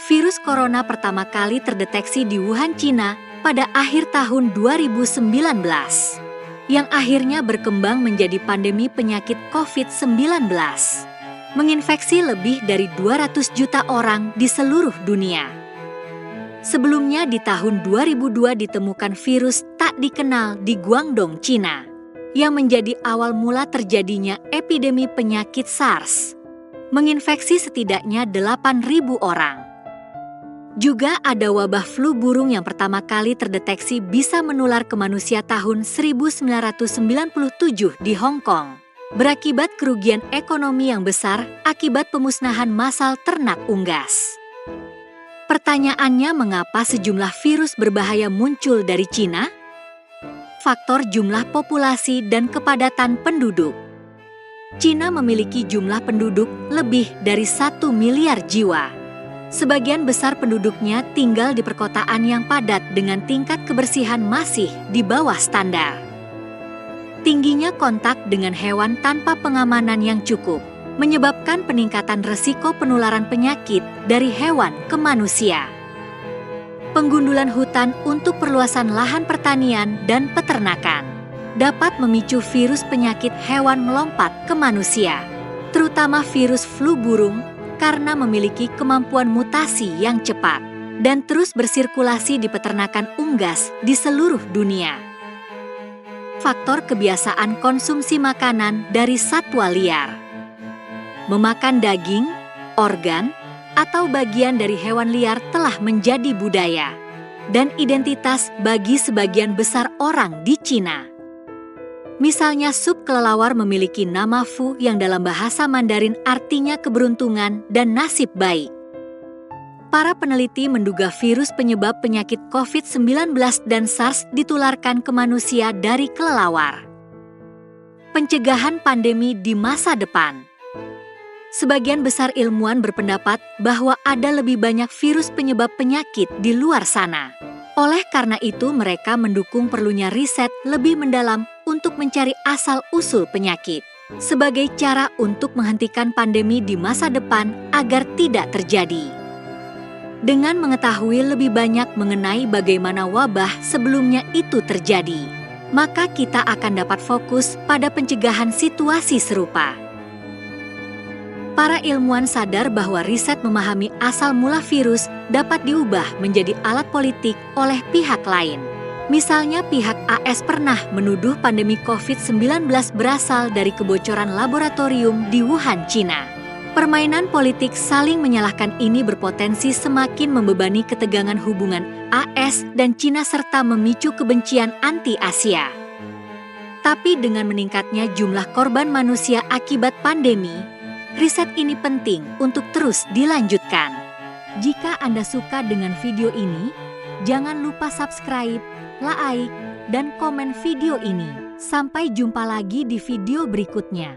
Virus corona pertama kali terdeteksi di Wuhan, Cina pada akhir tahun 2019, yang akhirnya berkembang menjadi pandemi penyakit COVID-19, menginfeksi lebih dari 200 juta orang di seluruh dunia. Sebelumnya di tahun 2002 ditemukan virus tak dikenal di Guangdong, Cina, yang menjadi awal mula terjadinya epidemi penyakit SARS, menginfeksi setidaknya 8.000 orang. Juga ada wabah flu burung yang pertama kali terdeteksi bisa menular ke manusia tahun 1997 di Hong Kong, berakibat kerugian ekonomi yang besar akibat pemusnahan massal ternak unggas. Pertanyaannya, mengapa sejumlah virus berbahaya muncul dari Cina? Faktor jumlah populasi dan kepadatan penduduk. Cina memiliki jumlah penduduk lebih dari 1 miliar jiwa. Sebagian besar penduduknya tinggal di perkotaan yang padat dengan tingkat kebersihan masih di bawah standar. Tingginya kontak dengan hewan tanpa pengamanan yang cukup menyebabkan peningkatan resiko penularan penyakit dari hewan ke manusia. Penggundulan hutan untuk perluasan lahan pertanian dan peternakan dapat memicu virus penyakit hewan melompat ke manusia, terutama virus flu burung karena memiliki kemampuan mutasi yang cepat dan terus bersirkulasi di peternakan unggas di seluruh dunia. Faktor kebiasaan konsumsi makanan dari satwa liar. Memakan daging, organ, atau bagian dari hewan liar telah menjadi budaya dan identitas bagi sebagian besar orang di Cina. Misalnya sup kelelawar memiliki nama Fu yang dalam bahasa Mandarin artinya keberuntungan dan nasib baik. Para peneliti menduga virus penyebab penyakit COVID-19 dan SARS ditularkan ke manusia dari kelelawar. Pencegahan pandemi di masa depan. Sebagian besar ilmuwan berpendapat bahwa ada lebih banyak virus penyebab penyakit di luar sana. Oleh karena itu, mereka mendukung perlunya riset lebih mendalam untuk mencari asal-usul penyakit, sebagai cara untuk menghentikan pandemi di masa depan agar tidak terjadi. Dengan mengetahui lebih banyak mengenai bagaimana wabah sebelumnya itu terjadi, maka kita akan dapat fokus pada pencegahan situasi serupa. Para ilmuwan sadar bahwa riset memahami asal mula virus dapat diubah menjadi alat politik oleh pihak lain. Misalnya pihak AS pernah menuduh pandemi COVID-19 berasal dari kebocoran laboratorium di Wuhan, Cina. Permainan politik saling menyalahkan ini berpotensi semakin membebani ketegangan hubungan AS dan Cina serta memicu kebencian anti-Asia. Tapi dengan meningkatnya jumlah korban manusia akibat pandemi, riset ini penting untuk terus dilanjutkan. Jika Anda suka dengan video ini, jangan lupa subscribe, like, dan komen video ini. Sampai jumpa lagi di video berikutnya.